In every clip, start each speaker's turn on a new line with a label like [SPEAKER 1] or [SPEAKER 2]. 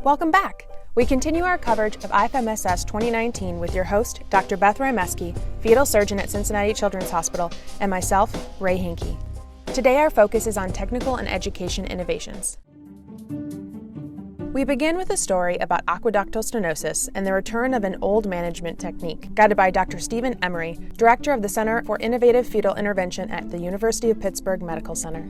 [SPEAKER 1] Welcome back. We continue our coverage of IFMSS 2019 with your host, Dr. Beth Rymeski, Fetal Surgeon at Cincinnati Children's Hospital, and myself, Rae Hanke. Today our focus is on technical and education innovations. We begin with a story about aqueductal stenosis and the return of an old management technique, guided by Dr. Stephen Emery, Director of the Center for Innovative Fetal Intervention at the University of Pittsburgh Medical Center.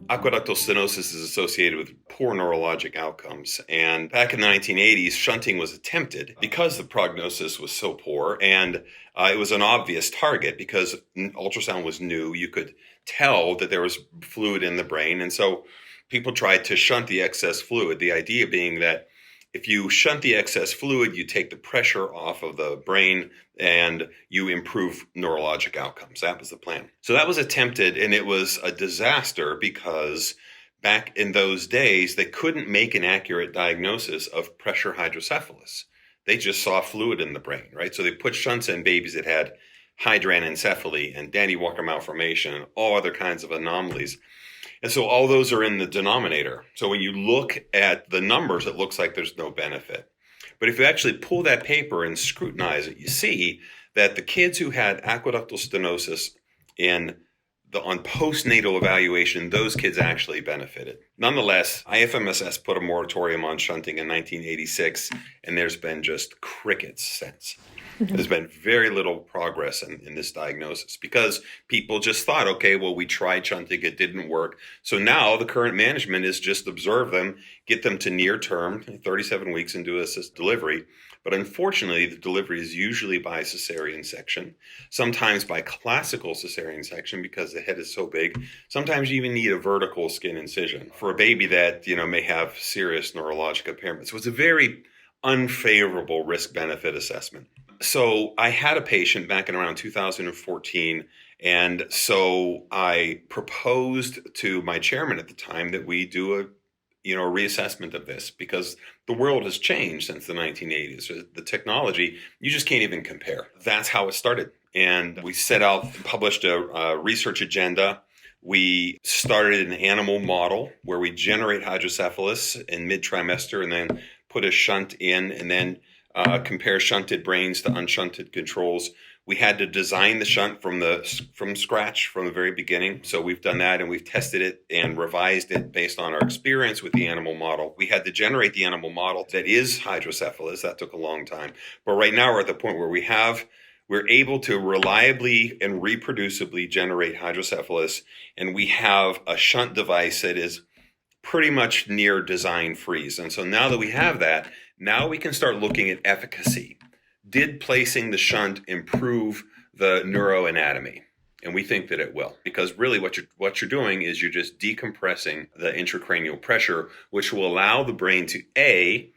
[SPEAKER 2] Aqueductal stenosis is associated with poor neurologic outcomes, and back in the 1980s, shunting was attempted because the prognosis was so poor, and it was an obvious target because ultrasound was new. You could tell that there was fluid in the brain, and so people tried to shunt the excess fluid, the idea being that if you shunt the excess fluid, you take the pressure off of the brain and you improve neurologic outcomes. That was the plan. So that was attempted, and it was a disaster because back in those days, they couldn't make an accurate diagnosis of pressure hydrocephalus. They just saw fluid in the brain, right? So they put shunts in babies that had hydranencephaly and Danny Walker malformation and all other kinds of anomalies. And so all those are in the denominator. So when you look at the numbers, it looks like there's no benefit. But if you actually pull that paper and scrutinize it, you see that the kids who had aqueductal stenosis on postnatal evaluation, those kids actually benefited. Nonetheless, IFMSS put a moratorium on shunting in 1986, and there's been just crickets since. There's been very little progress in this diagnosis because people just thought, okay, well, we tried shunting, it didn't work. So now the current management is just observe them, get them to near term, 37 weeks into assisted delivery. But unfortunately, the delivery is usually by cesarean section, sometimes by classical cesarean section because the head is so big. Sometimes you even need a vertical skin incision for a baby that, may have serious neurologic impairment. So it's a very unfavorable risk-benefit assessment. So I had a patient back in around 2014, and so I proposed to my chairman at the time that we do a reassessment of this because the world has changed since the 1980s. The technology, you just can't even compare. That's how it started. And we set out, published a research agenda. We started an animal model where we generate hydrocephalus in mid-trimester and then put a shunt in and then compare shunted brains to unshunted controls. We had to design the shunt from scratch from the very beginning. So we've done that and we've tested it and revised it based on our experience with the animal model. We had to generate the animal model that is hydrocephalus. That took a long time. But right now we're at the point where we're able to reliably and reproducibly generate hydrocephalus, and we have a shunt device that is pretty much near design freeze. And so now that we have that, now we can start looking at efficacy. Did placing the shunt improve the neuroanatomy? And we think that it will, because really what you're doing is you're just decompressing the intracranial pressure, which will allow the brain to A,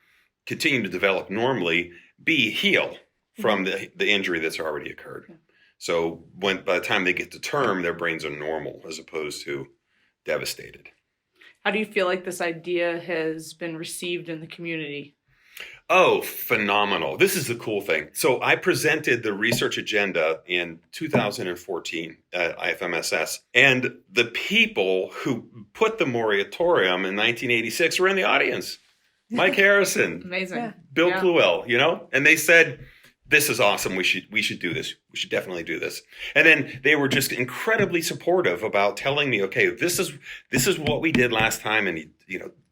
[SPEAKER 2] continue to develop normally, B, heal from the injury that's already occurred. Yeah. So by the time they get to term, their brains are normal as opposed to devastated.
[SPEAKER 3] How do you feel like this idea has been received in the community?
[SPEAKER 2] Oh, phenomenal. This is the cool thing. So I presented the research agenda in 2014 at IFMSS, and the people who put the moratorium in 1986 were in the audience. Mike Harrison.
[SPEAKER 3] Amazing. Yeah.
[SPEAKER 2] Bill Cluell, and they said, this is awesome. We should do this. We should definitely do this. And then they were just incredibly supportive about telling me, okay, this is what we did last time, and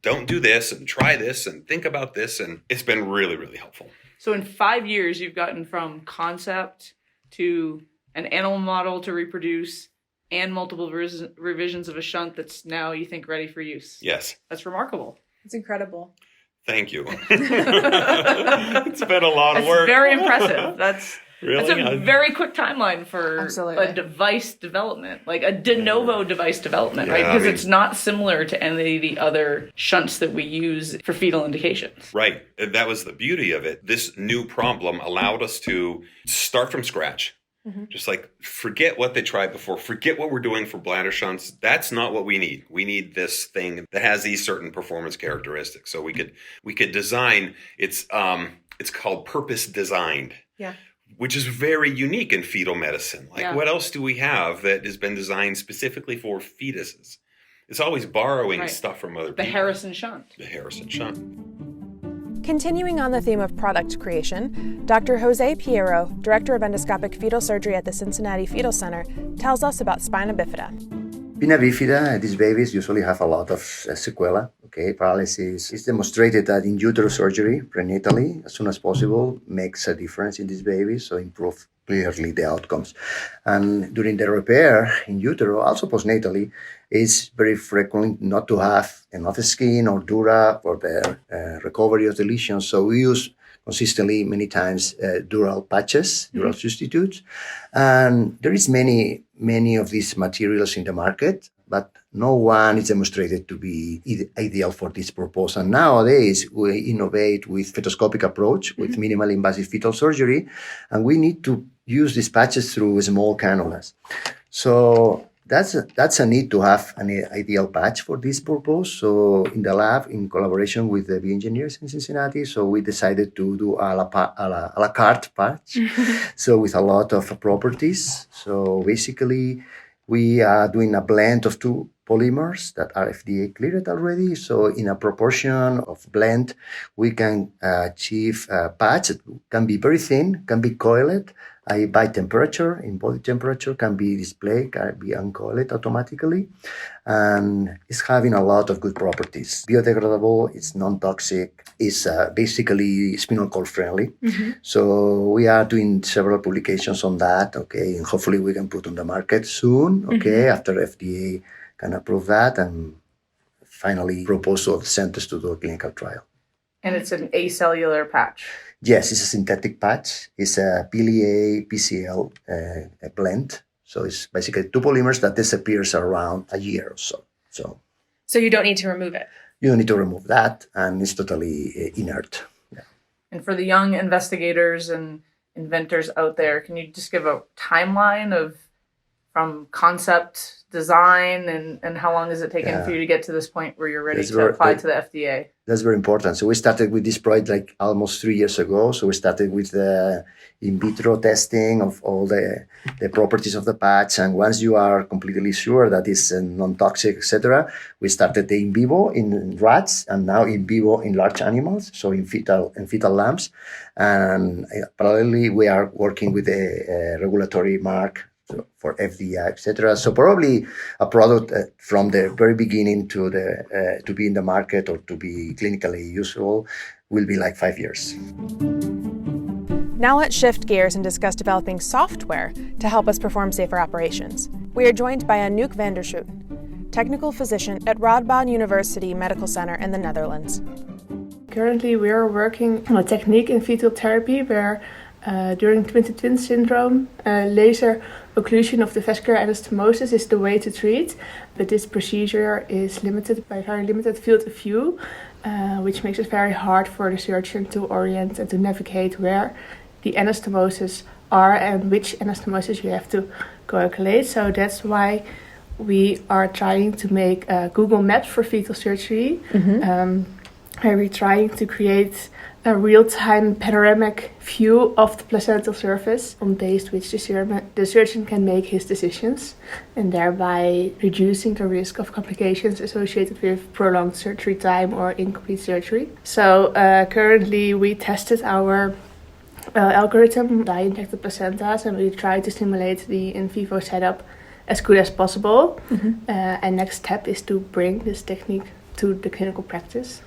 [SPEAKER 2] don't do this and try this and think about this. And it's been really, really helpful.
[SPEAKER 3] So in 5 years, you've gotten from concept to an animal model to reproduce and multiple revisions of a shunt that's now, you think, ready for use.
[SPEAKER 2] Yes.
[SPEAKER 3] That's remarkable.
[SPEAKER 1] It's incredible.
[SPEAKER 2] Thank you. It's been a lot of work.
[SPEAKER 3] That's very impressive. That's
[SPEAKER 2] really?
[SPEAKER 3] a very quick timeline for
[SPEAKER 1] Absolutely.
[SPEAKER 3] A device development, like a de novo device development,
[SPEAKER 2] Yeah,
[SPEAKER 3] right? Because it's not similar to any of the other shunts that we use for fetal indications.
[SPEAKER 2] Right. That was the beauty of it. This new problem allowed us to start from scratch. Just like forget what they tried before, forget what we're doing for bladder shunts. That's not what we need. We need this thing that has these certain performance characteristics. So we could design. It's called purpose designed.
[SPEAKER 1] Yeah.
[SPEAKER 2] Which is very unique in fetal medicine. Like what else do we have that has been designed specifically for fetuses? It's always borrowing stuff from other people.
[SPEAKER 3] The Harrison shunt.
[SPEAKER 2] The Harrison shunt.
[SPEAKER 1] Continuing on the theme of product creation, Dr. Jose Peiro, Director of Endoscopic Fetal Surgery at the Cincinnati Fetal Center, tells us about spina bifida.
[SPEAKER 4] Spina bifida, these babies usually have a lot of sequela, paralysis. It's demonstrated that in utero surgery, prenatally, as soon as possible, makes a difference in these babies, so improve clearly the outcomes. And during the repair in utero, also postnatally, it's very frequent not to have enough skin or dura for the recovery of the lesion. So we use consistently many times dural patches, dural substitutes. And there is many of these materials in the market, but no one is demonstrated to be ideal for this purpose. And nowadays, we innovate with fetoscopic approach, with minimally invasive fetal surgery, and we need to use these patches through small cannulas. So that's a need to have an ideal patch for this purpose. So in the lab, in collaboration with the engineers in Cincinnati, so we decided to do a la carte patch, so with a lot of properties. So basically, we are doing a blend of two polymers that are FDA cleared already. So in a proportion of blend, we can achieve a patch that can be very thin, can be coiled, by temperature, in body temperature, can be displayed, can be uncoiled automatically, and it's having a lot of good properties. Biodegradable, it's non-toxic, it's basically spinal cord friendly. So we are doing several publications on that, and hopefully we can put on the market soon, after FDA can approve that, and finally propose to the centers to do a clinical trial.
[SPEAKER 3] And it's an acellular patch.
[SPEAKER 4] Yes, it's a synthetic patch. It's a PLA, PCL blend. So it's basically two polymers that disappears around a year or so.
[SPEAKER 1] So you don't need to remove it?
[SPEAKER 4] You don't need to remove that, and it's totally inert. Yeah.
[SPEAKER 3] And for the young investigators and inventors out there, can you just give a timeline of from concept, design, and how long has it taken for you to get to this point where you're ready to apply to the FDA? That's
[SPEAKER 4] very important. So we started with this project like almost 3 years ago. So we started with the in vitro testing of all the properties of the patch. And once you are completely sure that it's non-toxic, etc., we started the in vivo in rats and now in vivo in large animals, so in fetal lambs. And parallelly, we are working with a regulatory mark for FDA, etc. So probably a product from the very beginning to be in the market or to be clinically useful will be like 5 years.
[SPEAKER 1] Now let's shift gears and discuss developing software to help us perform safer operations. We are joined by Anouk van der Schot, technical physician at Radboud University Medical Center in the Netherlands.
[SPEAKER 5] Currently, we are working on a technique in fetal therapy where during twin-to-twin syndrome, laser occlusion of the vascular anastomosis is the way to treat, but this procedure is limited by very limited field of view, which makes it very hard for the surgeon to orient and to navigate where the anastomosis are and which anastomosis you have to coagulate. So that's why we are trying to make Google Maps for fetal surgery, where we're trying to create a real-time panoramic view of the placental surface on based which the surgeon can make his decisions, and thereby reducing the risk of complications associated with prolonged surgery time or incomplete surgery. So currently we tested our algorithm, dye-injected placentas, and we try to simulate the in vivo setup as good as possible. And next step is to bring this technique to the clinical practice.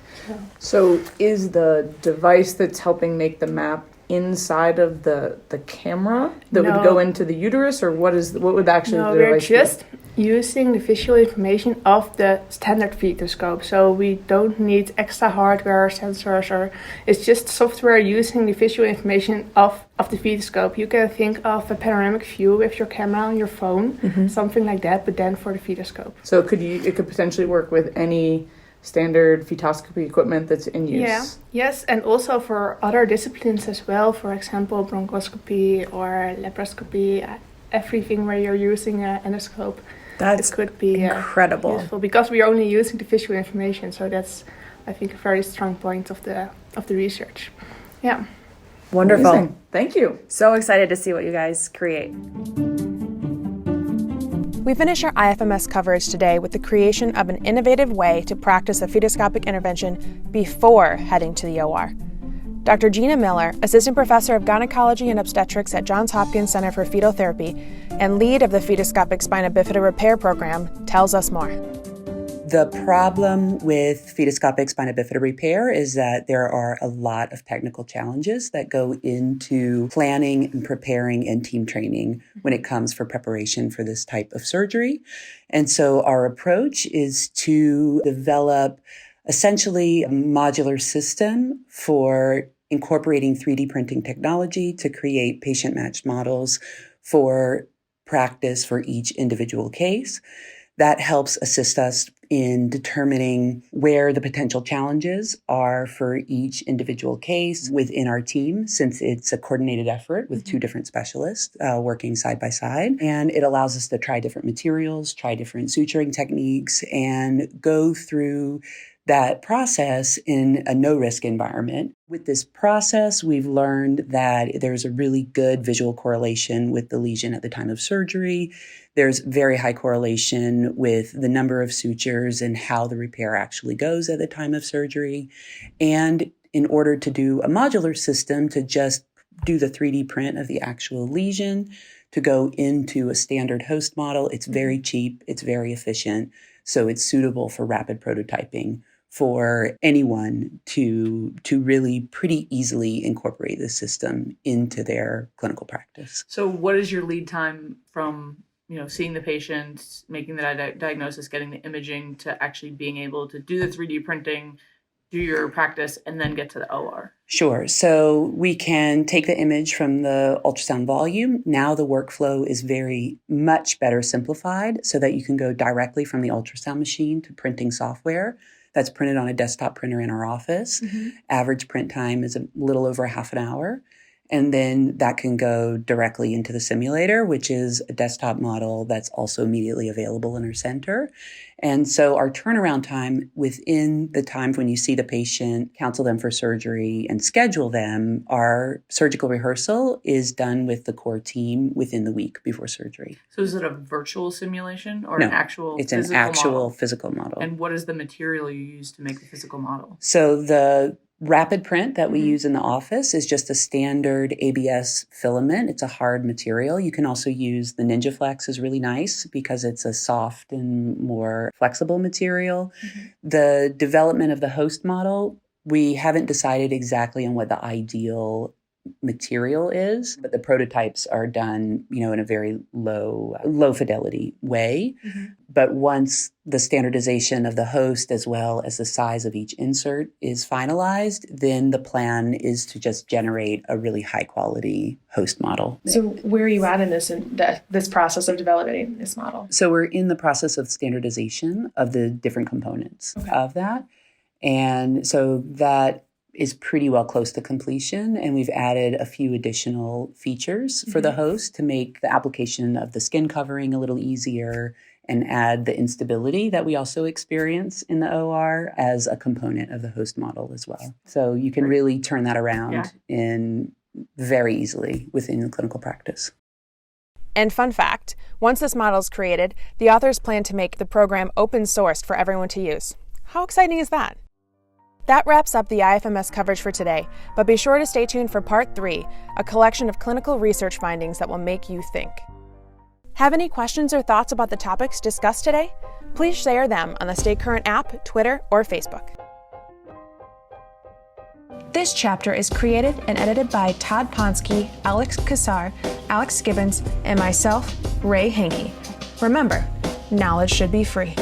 [SPEAKER 3] So is the device that's helping make the map inside of the camera that would go into the uterus, or what would actually the device
[SPEAKER 5] we're just using the visual information of the standard fetoscope. So we don't need extra hardware, sensors, or it's just software using the visual information of the fetoscope. You can think of a panoramic view with your camera on your phone, something like that, but then for the fetoscope.
[SPEAKER 3] So it could potentially work with any standard fetoscopy equipment that's in use.
[SPEAKER 5] Yeah. Yes, and also for other disciplines as well. For example, bronchoscopy or laparoscopy, everything where you're using an endoscope.
[SPEAKER 1] It
[SPEAKER 5] could be
[SPEAKER 1] incredible.
[SPEAKER 5] Useful because we're only using the visual information. So that's, I think, a very strong point of the research. Yeah.
[SPEAKER 1] Wonderful.
[SPEAKER 3] Amazing. Thank you.
[SPEAKER 1] So excited to see what you guys create. We finish our IFMS coverage today with the creation of an innovative way to practice a fetoscopic intervention before heading to the OR. Dr. Gina Miller, Assistant Professor of Gynecology and Obstetrics at Johns Hopkins Center for Fetal Therapy and lead of the Endoscopic Spina bifida repair program, tells us more.
[SPEAKER 6] The problem with fetoscopic spina bifida repair is that there are a lot of technical challenges that go into planning and preparing and team training when it comes for preparation for this type of surgery. And so our approach is to develop essentially a modular system for incorporating 3D printing technology to create patient-matched models for practice for each individual case. That helps assist us in determining where the potential challenges are for each individual case within our team, since it's a coordinated effort with two different specialists working side by side. And it allows us to try different materials, try different suturing techniques, and go through that process in a no-risk environment. With this process, we've learned that there's a really good visual correlation with the lesion at the time of surgery. There's very high correlation with the number of sutures and how the repair actually goes at the time of surgery. And in order to do a modular system, to just do the 3D print of the actual lesion, to go into a standard host model, it's very cheap, it's very efficient, so it's suitable for rapid prototyping for anyone to really pretty easily incorporate the system into their clinical practice.
[SPEAKER 3] So what is your lead time from seeing the patient, making the diagnosis, getting the imaging, to actually being able to do the 3D printing, do your practice, and then get to the OR?
[SPEAKER 6] Sure. So we can take the image from the ultrasound volume. Now the workflow is very much better simplified so that you can go directly from the ultrasound machine to printing software that's printed on a desktop printer in our office. Mm-hmm. Average print time is a little over half an hour. And then that can go directly into the simulator, which is a desktop model that's also immediately available in our center. And so our turnaround time within the time when you see the patient, counsel them for surgery, and schedule them, our surgical rehearsal is done with the core team within the week before surgery.
[SPEAKER 3] So is it a virtual simulation or
[SPEAKER 6] No,
[SPEAKER 3] an actual
[SPEAKER 6] it's
[SPEAKER 3] physical
[SPEAKER 6] an actual
[SPEAKER 3] model?
[SPEAKER 6] Physical model.
[SPEAKER 3] And what is the material you use to make the physical model?
[SPEAKER 6] So the rapid print that we use in the office is just a standard ABS filament. It's a hard material. You can also use the Ninja Flex, is really nice because it's a soft and more flexible material. Mm-hmm. The development of the host model, we haven't decided exactly on what the ideal material is, but the prototypes are done, in a very low fidelity way. Mm-hmm. But once the standardization of the host as well as the size of each insert is finalized, then the plan is to just generate a really high quality host model.
[SPEAKER 1] So where are you at in this process of developing this model?
[SPEAKER 6] So we're in the process of standardization of the different components of that. And so that is pretty well close to completion, and we've added a few additional features for the host to make the application of the skin covering a little easier and add the instability that we also experience in the OR as a component of the host model as well. So you can really turn that around in very easily within clinical practice.
[SPEAKER 1] And fun fact, once this model is created, the authors plan to make the program open sourced for everyone to use. How exciting is that? That wraps up the IFMS coverage for today, but be sure to stay tuned for Part 3, a collection of clinical research findings that will make you think. Have any questions or thoughts about the topics discussed today? Please share them on the Stay Current app, Twitter, or Facebook. This chapter is created and edited by Todd Ponsky, Alex Kassar, Alex Gibbons, and myself, Rae Hanke. Remember, knowledge should be free.